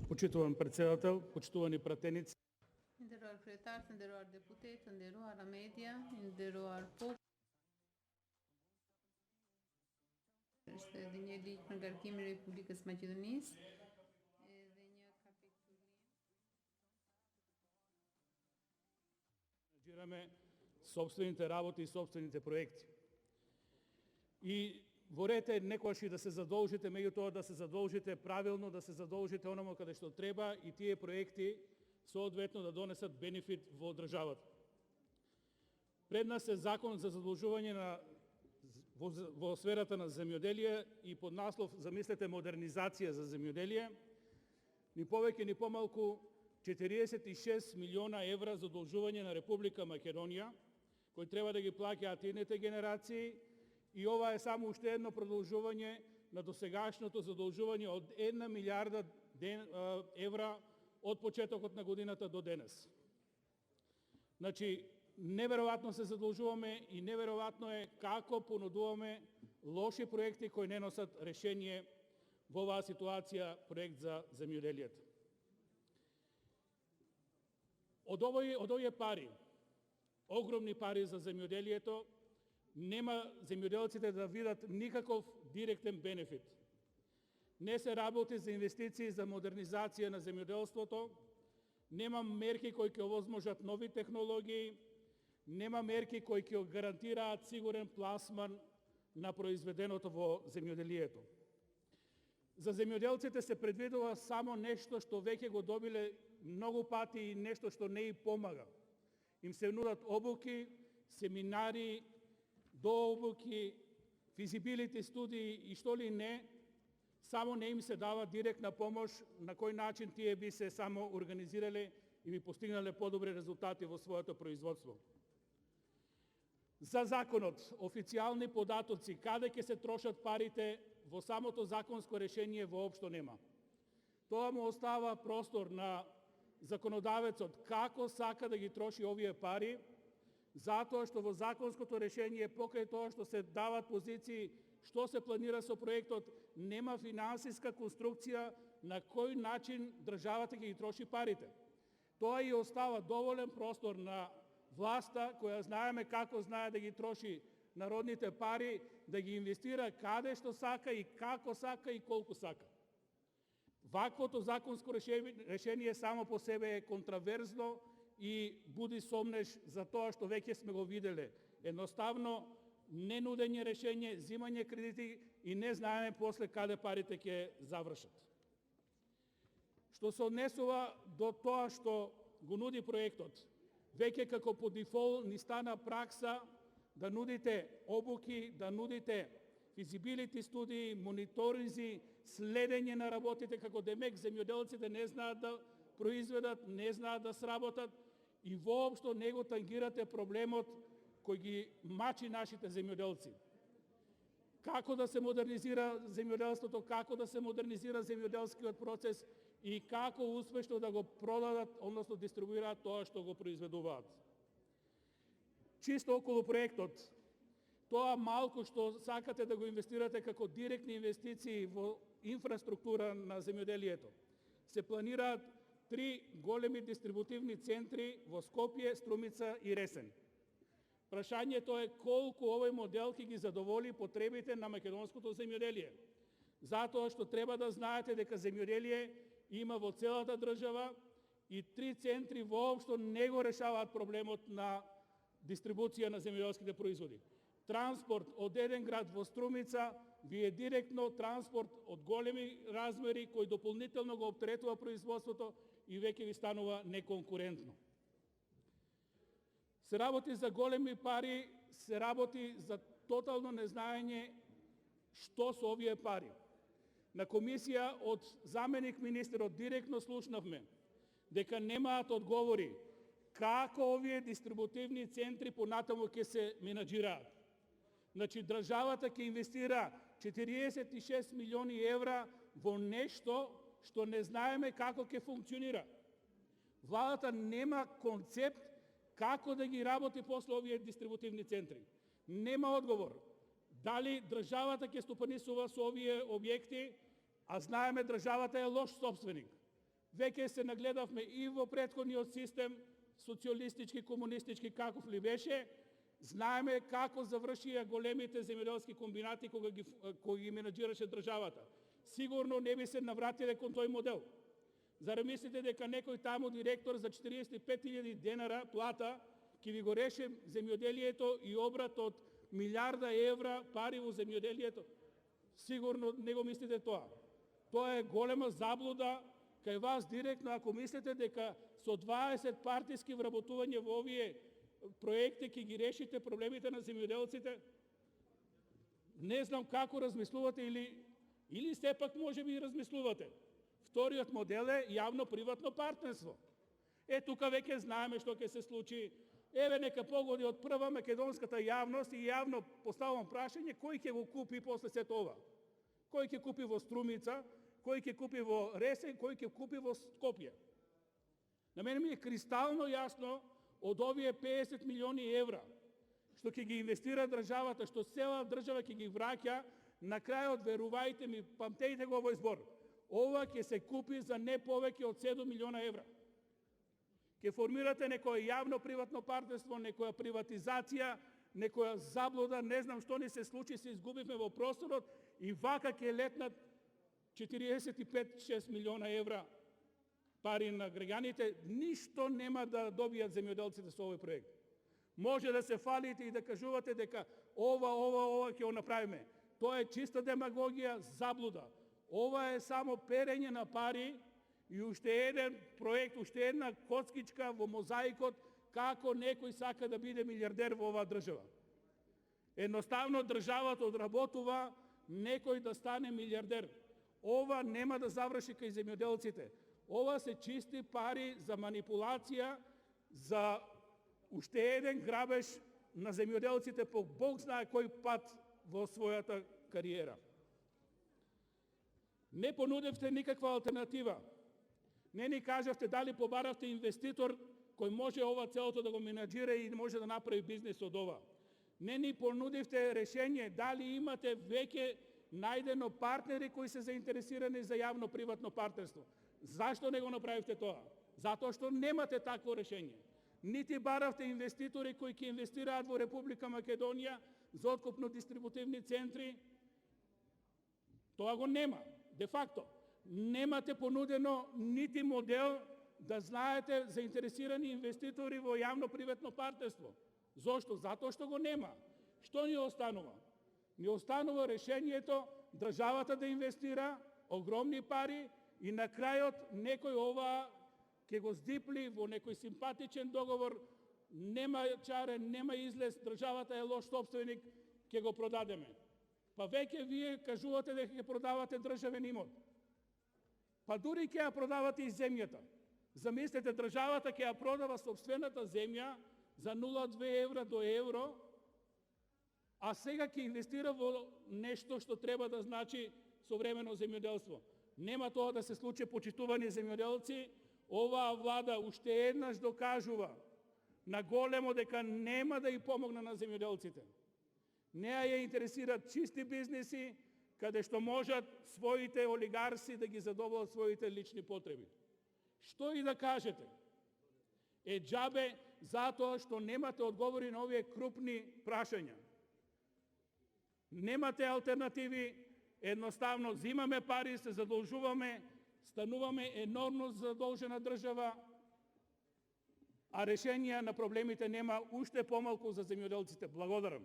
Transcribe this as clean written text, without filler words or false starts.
Почитуван председател, почитувани пратеници, Nderuar kryetar, të nderuar deputet, të nderuara media, i nderuar popull. Është edhe një ligj për ngarkimin e Republikës Maqedonisë, edhe një kapitulim. менаџираме собствените работи и собствените проекти. И во ред е некојаш и да се задолжите, меѓутоа да се задолжите правилно, да се задолжите ономо каде што треба и тие проекти соодветно да донесат бенефит во државата. Пред нас е закон за задолжување во сферата на земјоделие и под наслов, замислете, модернизација за земјоделие, ни повеќе ни помалку 46 милиона евра задолжување на Република Македонија, кои треба да ги плаќаат идните генерации, и ова е само уште едно продолжување на досегашното задолжување од 1 милиарда евра од почетокот на годината до денес. Значи, неверојатно се задолжуваме и неверојатно е како понудуваме лоши проекти кои не носат решение во оваа ситуација, проект за земјоделието. Од овие пари, огромни пари за земјоделието, нема земјоделците да видат никаков директен бенефит. Не се работи за инвестиции за модернизација на земјоделството, нема мерки кои ќе овозможат нови технологии, нема мерки кои ќе гарантираат сигурен пласман на произведеното во земјоделието. За земјоделците се предвидува само нешто што веќе го добиле многу пати и нешто што не и помага. Им се нудат обуки, семинари, дообуки, физибилити студии и што ли не, само не им се дава директна помош на кој начин тие би се само организирале и би постигнале подобри резултати во своето производство. За законот, официјални податоци, каде ќе се трошат парите, во самото законско решение воопшто нема. Тоа му остава простор на законодавецот како сака да ги троши овие пари, затоа што во законското решение, покрај тоа што се дават позиции што се планира со проектот, нема финансиска конструкција на кој начин државата ќе ги троши парите. Тоа и остава доволен простор на власта, која знаеме како знае да ги троши народните пари, да ги инвестира каде што сака и како сака и колку сака. Ваквото законско решение само по себе е контраверзно и буди сомнеш за тоа што веќе сме го виделе. Едноставно, не нудење решение, зимање кредити и не знаеме после каде парите ќе завршат. Што се однесува до тоа што го нуди проектот, веќе како по дефолт ни стана пракса да нудите обуки, да нудите физибилити студии, мониторинзи, следење на работите, како демек земјоделците не знаат да произведат, не знаат да сработат и воопшто не го тангирате проблемот кој ги мачи нашите земјоделци. Како да се модернизира земјоделството, како да се модернизира земјоделскиот процес и како успешно да го продадат, односно дистрибуираат тоа што го произведуваат. Чисто околу проектот, тоа малку што сакате да го инвестирате како директни инвестиции во инфраструктура на земјоделието, се планираат 3 големи дистрибутивни центри во Скопје, Струмица и Ресен. Прашањето е колку овој модел ќе ги задоволи потребите на македонското земјоделие. Затоа што треба да знаете дека земјоделие има во целата држава и 3 центри воопшто не го решаваат проблемот на дистрибуција на земјоделските производи. Транспорт од еден град во Струмица ви е директно транспорт од големи размери кој дополнително го оптеретува производството и веќе ви станува неконкурентно. Се работи за големи пари, се работи за тотално незнаење што се овие пари. На комисија од заменик министерот директно слушнавме дека немаат одговори како овие дистрибутивни центри понатаму ќе се менаџираат. Значи, државата ќе инвестира 46 милиони евра во нешто што не знаеме како ќе функционира. Владата нема концепт како да ги работи после овие дистрибутивни центри. Нема одговор. Дали државата ќе стопанисува со овие објекти, а знаеме државата е лош собственик. Веќе се нагледавме и во претходниот систем, социјалистички, комунистички, каков ли беше, знаеме како завршија големите земјоделски комбинати кога ги менаџираше државата. Сигурно не би се навратиле кон тој модел. Зарем мислите дека некој таму директор за 45.000 денара плата ќе ви го реше земјоделието и обрат од милиарда евра пари во земјоделието? Сигурно не го мислите тоа. Тоа е голема заблуда кај вас директно, ако мислите дека со 20 партиски вработување во овие проекти ќе ги решите проблемите на земјоделците. Не знам како размислувате или сепак може би размислувате. Вториот модел е јавно-приватно партнерство. Тука веќе знаеме што ќе се случи. Еве нека погоди од прва македонската јавност и јавно поставам прашање кој ќе го купи после сето ова. Кој ќе купи во Струмица, кој ќе купи во Ресен, кој ќе купи во Скопје. На мене ми е кристално јасно од овие 50 милиони евра што ќе ги инвестира државата, што цела држава ќе ги враќа, на крајот, верувајте ми, памтејте го овој збор, ова ќе се купи за не повеќе од 7 милиона евра. Ќе формирате некоја јавно-приватно партнерство, некоја приватизација, некоја заблуда, не знам што ни се случи, се изгубивме во просторот и вака ќе летнат 45-6 милиона евра пари на граѓаните, ништо нема да добијат земјоделците со овој проект. Може да се фалите и да кажувате дека ова ќе го направиме. Тоа е чиста демагогија, заблуда. Ова е само перење на пари и уште еден проект, уште една коцкичка во мозаикот како некој сака да биде милиардер во оваа држава. Едноставно државата одработува некој да стане милиардер. Ова нема да заврши кај земјоделците. Ова се чисти пари за манипулација, за уште еден грабеж на земјоделците по Бог знае кој пат во својата кариера. Не понудевте никаква алтернатива. Не ни кажавте дали побаравте инвеститор кој може ова целото да го менаџира и може да направи бизнес од ова. Не ни понудивте решение дали имате веќе најдено партнери кои се заинтересирани за јавно-приватно партнерство. Зашто не го направивте тоа? Затоа што немате такво решение. Нити баравте инвеститори кои ќе инвестираат во Република Македонија за откупно-дистрибутивни центри. Тоа го нема. Де факто, немате понудено нити модел да знаете заинтересирани инвеститори во јавно-приватно партнерство. Зошто? Затоа што го нема. Што ни останува? Ни останува решението државата да инвестира огромни пари и на крајот некој ова ќе го здипли во некој симпатичен договор, нема чарен, нема излез, државата е лош собственик, ќе го продадеме. Па веќе вие кажувате дека ќе продавате државен имот. Па дури ќе ја продавате и земјата. Замислете, државата ќе ја продава собствената земја за 0,2 евра до евро, а сега ќе инвестира во нешто што треба да значи современо земјоделство. Нема тоа да се случи, почитувани земјоделци. Оваа влада уште еднаш докажува на големо дека нема да и помогне на земјоделците. Неа ја интересираат чисти бизнеси, каде што можат своите олигарси да ги задоволат своите лични потреби. Што и да кажете, е џабе затоа што немате одговори на овие крупни прашања. Немате алтернативи, едноставно зимаме пари, се задолжуваме, стануваме енормно задолжена држава, а решенија на проблемите нема, уште помалку за земјоделците. Благодарам.